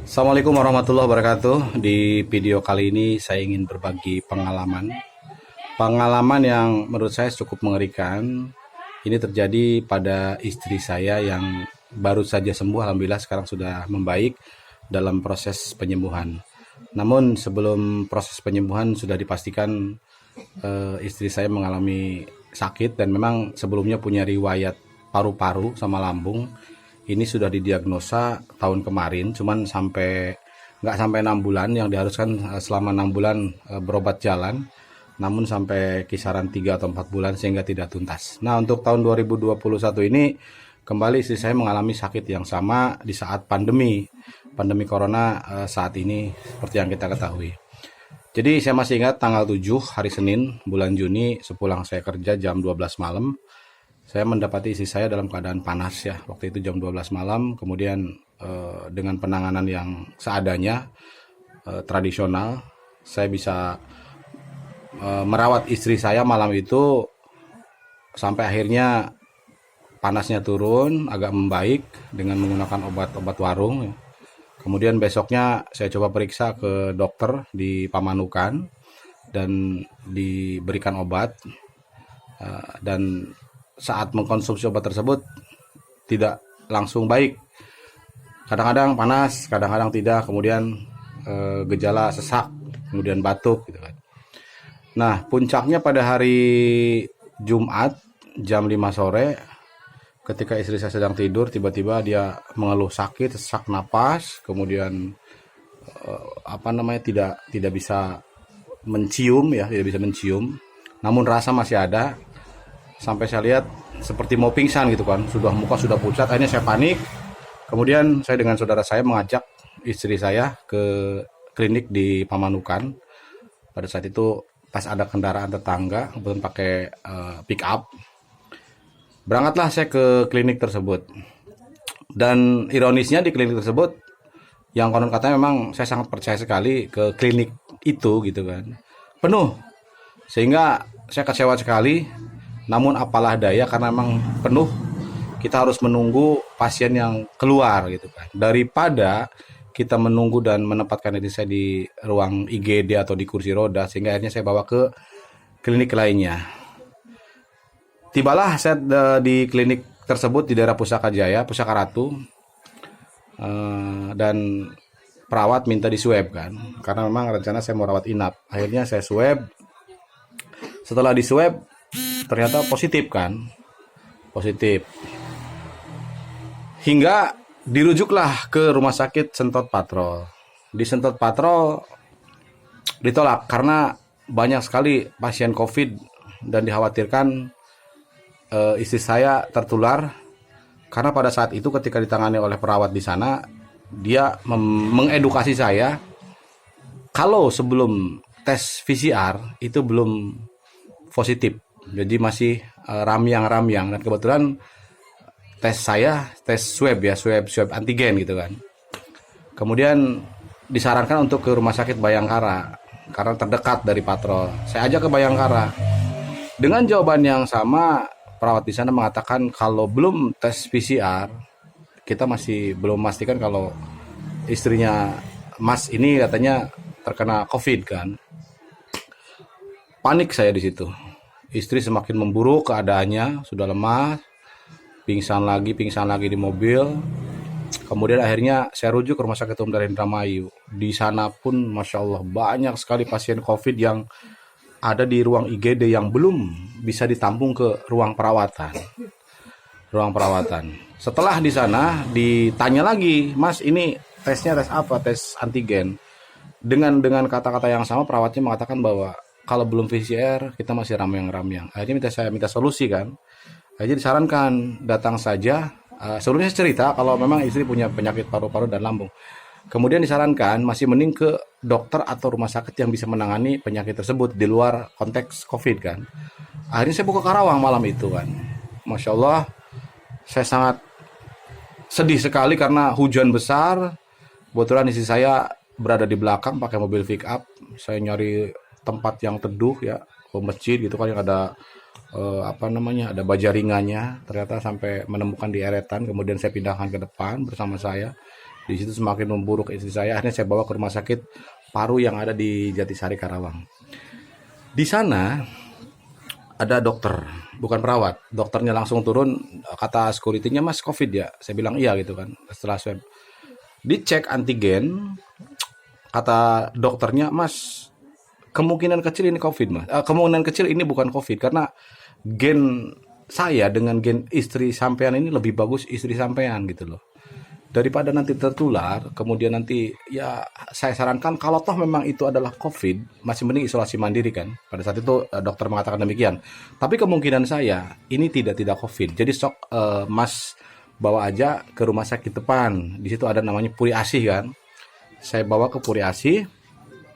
Assalamualaikum warahmatullahi wabarakatuh. Di video kali ini saya ingin berbagi pengalaman yang menurut saya cukup mengerikan. Ini terjadi pada istri saya yang baru saja sembuh, alhamdulillah sekarang sudah membaik dalam proses penyembuhan. Namun sebelum proses penyembuhan sudah dipastikan istri saya mengalami sakit dan memang sebelumnya punya riwayat paru-paru sama lambung. Ini sudah didiagnosa tahun kemarin, cuman nggak sampai 6 bulan yang diharuskan selama 6 bulan berobat jalan, namun sampai kisaran 3 atau 4 bulan sehingga tidak tuntas. Nah, untuk tahun 2021 ini kembali istri saya mengalami sakit yang sama di saat pandemi corona saat ini seperti yang kita ketahui. Jadi saya masih ingat tanggal 7 hari Senin bulan Juni sepulang saya kerja jam 12 malam. Saya mendapati istri saya dalam keadaan panas ya, waktu itu jam 12 malam, kemudian dengan penanganan yang seadanya, tradisional, saya bisa merawat istri saya malam itu sampai akhirnya panasnya turun, agak membaik dengan menggunakan obat-obat warung. Kemudian besoknya saya coba periksa ke dokter di Pamanukan dan diberikan obat, dan saat mengkonsumsi obat tersebut tidak langsung baik. Kadang-kadang panas, kadang-kadang tidak, kemudian gejala sesak, kemudian batuk gitu kan. Nah, puncaknya pada hari Jumat jam 5 sore ketika istri saya sedang tidur, tiba-tiba dia mengeluh sakit, sesak napas, kemudian tidak bisa mencium ya, tidak bisa mencium. Namun rasa masih ada. Sampai saya lihat seperti mau pingsan gitu kan, muka sudah pucat. Akhirnya saya panik, kemudian saya dengan saudara saya mengajak istri saya ke klinik di Pamanukan. Pada saat itu pas ada kendaraan tetangga kebetulan pakai pick up, berangkatlah saya ke klinik tersebut. Dan ironisnya di klinik tersebut yang konon katanya memang saya sangat percaya sekali ke klinik itu gitu kan, penuh, sehingga saya kecewa sekali. Namun apalah daya, karena memang penuh, kita harus menunggu pasien yang keluar gitu kan. Daripada kita menunggu dan menempatkan diri saya di ruang IGD atau di kursi roda, sehingga akhirnya saya bawa ke klinik lainnya. Tibalah saya di klinik tersebut di daerah Pusaka Jaya, Pusaka Ratu, dan perawat minta di swab kan, karena memang rencana saya mau rawat inap. Akhirnya saya swab. Setelah di swab ternyata positif kan, positif, hingga dirujuklah ke rumah sakit Sentot Patrol. Di Sentot Patrol ditolak karena banyak sekali pasien COVID dan dikhawatirkan istri saya tertular, karena pada saat itu ketika ditangani oleh perawat di sana, dia mengedukasi saya kalau sebelum tes PCR itu belum positif, jadi masih ramyang-ramyang. Dan kebetulan tes saya tes swab antigen gitu kan. Kemudian disarankan untuk ke rumah sakit Bayangkara karena terdekat dari Patrol. Saya ajak ke Bayangkara. Dengan jawaban yang sama, perawat di sana mengatakan kalau belum tes PCR, kita masih belum memastikan kalau istrinya Mas ini katanya terkena COVID kan. Panik saya di situ. Istri semakin memburuk keadaannya, sudah lemah, pingsan lagi di mobil. Kemudian akhirnya saya rujuk ke Rumah Sakit Umum Daerah Indramayu. Di sana pun Masya Allah banyak sekali pasien COVID yang ada di ruang IGD yang belum bisa ditampung ke ruang perawatan. Setelah di sana ditanya lagi, Mas ini tesnya tes apa? Tes antigen. Dengan kata-kata yang sama perawatnya mengatakan bahwa kalau belum PCR kita masih ramyang-ramyang. Akhirnya saya minta solusi kan. Akhirnya disarankan datang saja. Sebelumnya saya cerita kalau memang istri punya penyakit paru-paru dan lambung. Kemudian disarankan masih mending ke dokter atau rumah sakit yang bisa menangani penyakit tersebut di luar konteks COVID kan. Akhirnya saya buka Karawang malam itu kan. Masya Allah, saya sangat sedih sekali karena hujan besar. Kebetulan istri saya berada di belakang pakai mobil pick up. Saya nyari tempat yang teduh ya, ke masjid gitu kan, yang ada ada bajaringannya. Ternyata sampai menemukan di eretan, kemudian saya pindahkan ke depan bersama saya. Di situ semakin memburuk istri saya. Akhirnya saya bawa ke rumah sakit paru yang ada di Jatisari, Karawang. Di sana ada dokter, bukan perawat. Dokternya langsung turun, kata security-nya, "Mas, COVID ya?" Saya bilang iya gitu kan. Setelah swab, dicek antigen, kata dokternya, "Mas, kemungkinan kecil ini COVID, Mas. Kemungkinan kecil ini bukan COVID karena gen saya dengan gen istri sampean ini lebih bagus istri sampean gitu loh. Daripada nanti tertular, kemudian nanti ya saya sarankan kalau toh memang itu adalah COVID, masih mending isolasi mandiri kan." Pada saat itu dokter mengatakan demikian. Tapi kemungkinan saya ini tidak COVID. Jadi sok Mas bawa aja ke rumah sakit depan. Di situ ada namanya Puri Asih kan. Saya bawa ke Puri Asih.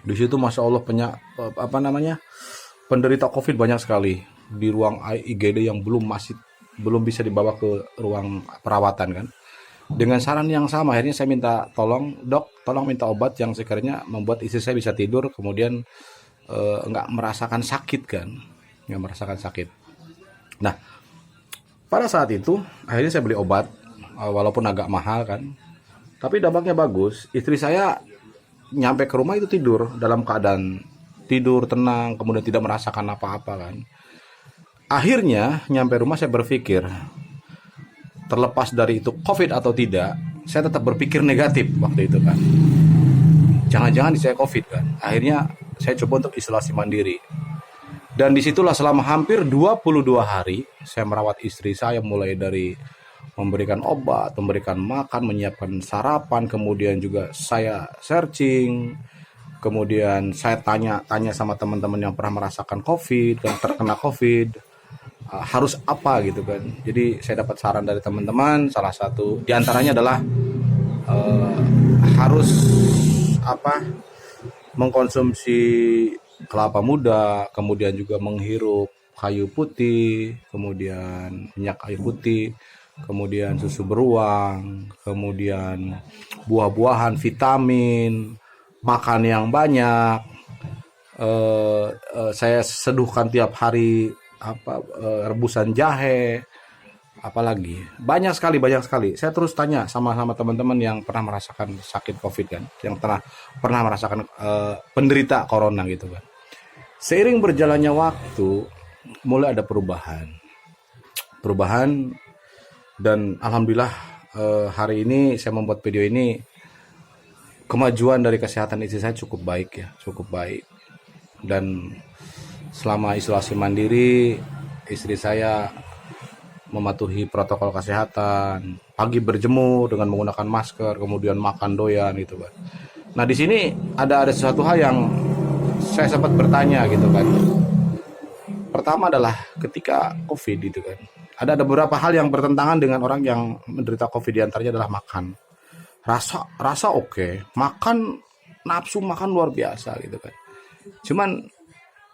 Di situ masya Allah penderita COVID banyak sekali di ruang IGD yang belum bisa dibawa ke ruang perawatan kan. Dengan saran yang sama, akhirnya saya minta tolong, "Dok, tolong minta obat yang sekiranya membuat istri saya bisa tidur, kemudian nggak merasakan sakit kan, nggak merasakan sakit." Nah, pada saat itu akhirnya saya beli obat, walaupun agak mahal kan, tapi dampaknya bagus. Istri saya nyampe ke rumah itu tidur dalam keadaan tidur tenang, kemudian tidak merasakan apa-apa kan. Akhirnya nyampe rumah saya berpikir, terlepas dari itu COVID atau tidak, saya tetap berpikir negatif waktu itu kan. Jangan-jangan saya COVID kan. Akhirnya saya coba untuk isolasi mandiri. Dan disitulah selama hampir 22 hari saya merawat istri saya, mulai dari memberikan obat, memberikan makan, menyiapkan sarapan, kemudian juga saya searching, kemudian saya tanya sama teman-teman yang pernah merasakan COVID, yang terkena COVID, harus apa gitu kan. Jadi saya dapat saran dari teman-teman, salah satu diantaranya adalah harus mengkonsumsi kelapa muda, kemudian juga menghirup kayu putih, kemudian minyak kayu putih, kemudian susu beruang, kemudian buah-buahan, vitamin, makan yang banyak. Saya seduhkan tiap hari rebusan jahe, apalagi banyak sekali. Saya terus tanya sama teman-teman yang pernah merasakan sakit COVID kan, yang pernah merasakan penderita corona gitu kan. Seiring berjalannya waktu, mulai ada perubahan, dan alhamdulillah hari ini saya membuat video ini, kemajuan dari kesehatan istri saya cukup baik. Dan selama isolasi mandiri, istri saya mematuhi protokol kesehatan, pagi berjemur dengan menggunakan masker, kemudian makan doyan gitu kan. Nah, di sini ada sesuatu hal yang saya sempat bertanya gitu kan. Pertama adalah ketika COVID gitu kan, ada beberapa hal yang bertentangan dengan orang yang menderita COVID, diantaranya adalah makan. Rasa oke, makan, nafsu makan luar biasa gitu kan. Cuman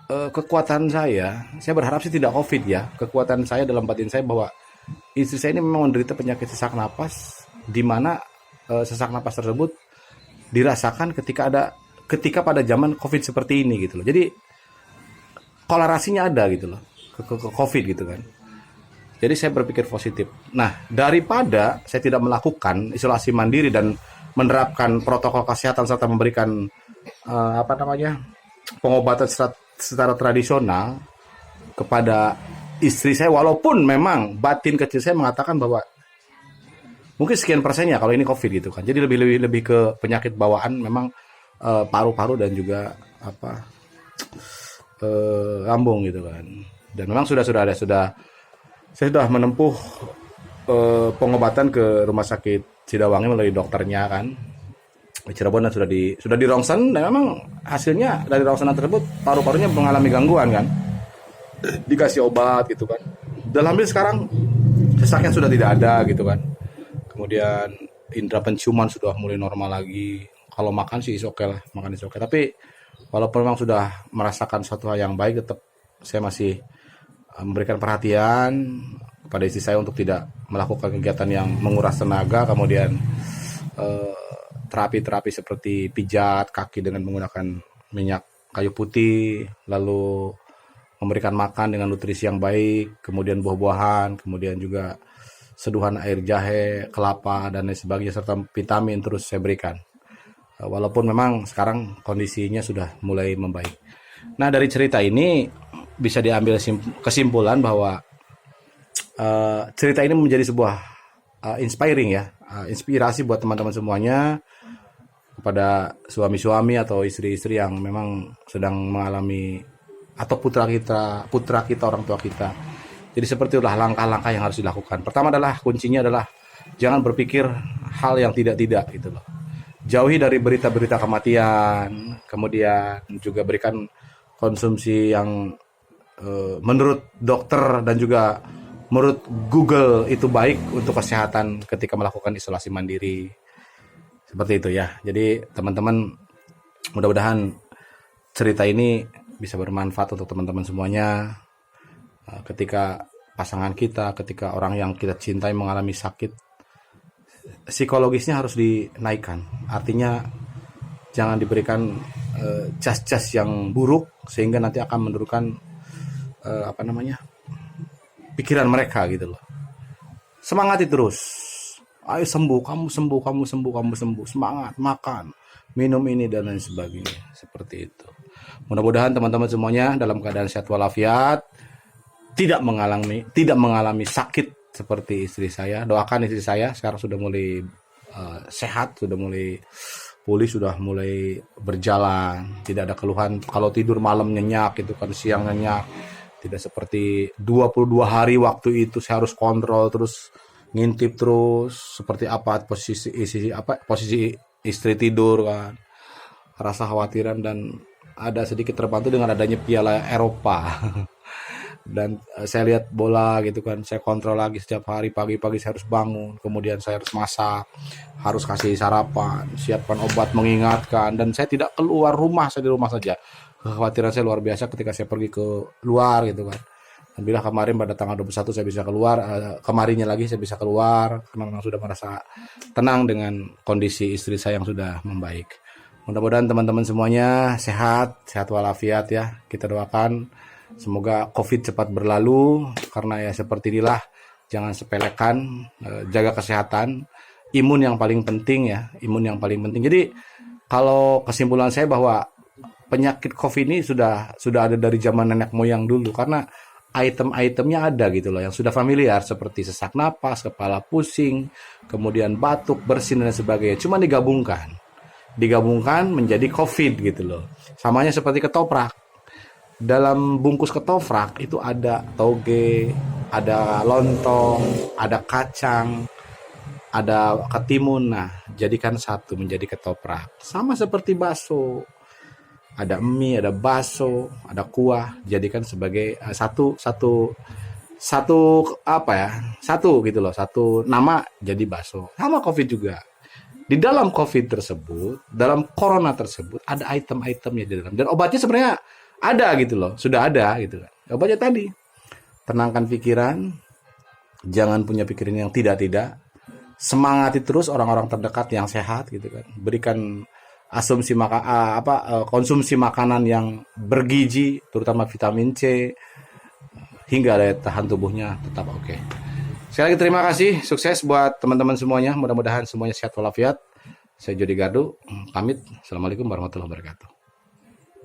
kekuatan saya berharap sih tidak COVID ya. Kekuatan saya dalam batin saya bahwa istri saya ini memang menderita penyakit sesak napas, di mana sesak napas tersebut dirasakan ketika pada zaman COVID seperti ini gitu loh. Jadi kolerasinya ada gitu loh ke COVID gitu kan. Jadi saya berpikir positif. Nah, daripada saya tidak melakukan isolasi mandiri dan menerapkan protokol kesehatan serta memberikan pengobatan secara tradisional kepada istri saya, walaupun memang batin kecil saya mengatakan bahwa mungkin sekian persennya kalau ini COVID gitu kan. Jadi lebih ke penyakit bawaan, memang paru-paru dan juga lambung gitu kan. Dan memang sudah saya sudah menempuh pengobatan ke rumah sakit Cidawangi melalui dokternya kan, Cirebon, dan sudah di rongsen, dan memang hasilnya dari rongsenan tersebut paru-parunya mengalami gangguan kan, dikasih obat gitu kan. Dan alhamdulillah sekarang sesaknya sudah tidak ada gitu kan. Kemudian indera penciuman sudah mulai normal lagi. Kalau makan sih oke lah, makan oke. Tapi walaupun memang sudah merasakan suatu hal yang baik, tetap saya masih memberikan perhatian kepada istri saya untuk tidak melakukan kegiatan yang menguras tenaga, kemudian terapi seperti pijat kaki dengan menggunakan minyak kayu putih, lalu memberikan makan dengan nutrisi yang baik, kemudian buah-buahan, kemudian juga seduhan air jahe, kelapa, dan lain sebagainya, serta vitamin terus saya berikan. Walaupun memang sekarang kondisinya sudah mulai membaik. Nah, dari cerita ini bisa diambil kesimpulan bahwa cerita ini menjadi sebuah inspiring ya, inspirasi buat teman-teman semuanya, kepada suami-suami atau istri-istri yang memang sedang mengalami, atau putra kita, orang tua kita. Jadi seperti itulah langkah-langkah yang harus dilakukan. Pertama adalah, kuncinya adalah jangan berpikir hal yang tidak-tidak gitu loh. Jauhi dari berita-berita kematian, kemudian juga berikan konsumsi yang menurut dokter dan juga menurut Google itu baik untuk kesehatan ketika melakukan isolasi mandiri. Seperti itu ya. Jadi teman-teman, mudah-mudahan cerita ini bisa bermanfaat untuk teman-teman semuanya. Ketika pasangan kita, ketika orang yang kita cintai mengalami sakit, psikologisnya harus dinaikkan. Artinya jangan diberikan jas-jas yang buruk sehingga nanti akan menurunkan pikiran mereka gitu loh. Semangati terus. Ayo sembuh, kamu sembuh, kamu sembuh, kamu sembuh. Semangat, makan, minum ini dan lain sebagainya. Seperti itu. Mudah-mudahan teman-teman semuanya dalam keadaan sehat walafiat, tidak mengalami sakit seperti istri saya. Doakan istri saya sekarang sudah mulai sehat, sudah mulai pulih, sudah mulai berjalan, tidak ada keluhan. Kalau tidur malam nyenyak, itu kan siang nyenyak. Tidak seperti 22 hari waktu itu saya harus kontrol terus, ngintip terus seperti apa posisi istri tidur kan. Rasa khawatiran, dan ada sedikit terbantu dengan adanya Piala Eropa. Dan saya lihat bola gitu kan, saya kontrol lagi setiap hari. Pagi-pagi saya harus bangun, kemudian saya harus masak, harus kasih sarapan, siapkan obat mengingatkan, dan saya tidak keluar rumah, saya di rumah saja. Kekhawatiran saya luar biasa ketika saya pergi ke luar gitu kan. Alhamdulillah kemarin pada tanggal 21 saya bisa keluar, kemarinnya lagi saya bisa keluar karena memang sudah merasa tenang dengan kondisi istri saya yang sudah membaik. Mudah-mudahan teman-teman semuanya sehat walafiat ya. Kita doakan semoga COVID cepat berlalu, karena ya seperti inilah, jangan sepelekan, jaga kesehatan, imun yang paling penting ya, imun yang paling penting. Jadi kalau kesimpulan saya bahwa penyakit COVID ini sudah ada dari zaman nenek moyang dulu, karena item-itemnya ada gitu loh, yang sudah familiar seperti sesak napas, kepala pusing, kemudian batuk, bersin dan sebagainya. Cuma digabungkan menjadi COVID gitu loh. Samanya seperti ketoprak. Dalam bungkus ketoprak itu ada toge, ada lontong, ada kacang, ada ketimun. Nah, jadikan satu menjadi ketoprak. Sama seperti bakso. Ada mie, ada bakso, ada kuah, jadikan sebagai satu gitu loh, satu nama jadi bakso. Sama COVID juga. Di dalam COVID tersebut, dalam corona tersebut, ada item-itemnya di dalam. Dan obatnya sebenarnya ada gitu loh, sudah ada gitu kan. Obatnya tadi, tenangkan pikiran, jangan punya pikiran yang tidak-tidak, semangati terus orang-orang terdekat yang sehat gitu kan. Berikan konsumsi makanan yang bergizi, terutama vitamin C, hingga daya tahan tubuhnya tetap oke. Sekali lagi terima kasih, sukses buat teman-teman semuanya, mudah-mudahan semuanya sehat walafiat. Saya Jody Gardu, pamit. Assalamualaikum warahmatullahi wabarakatuh.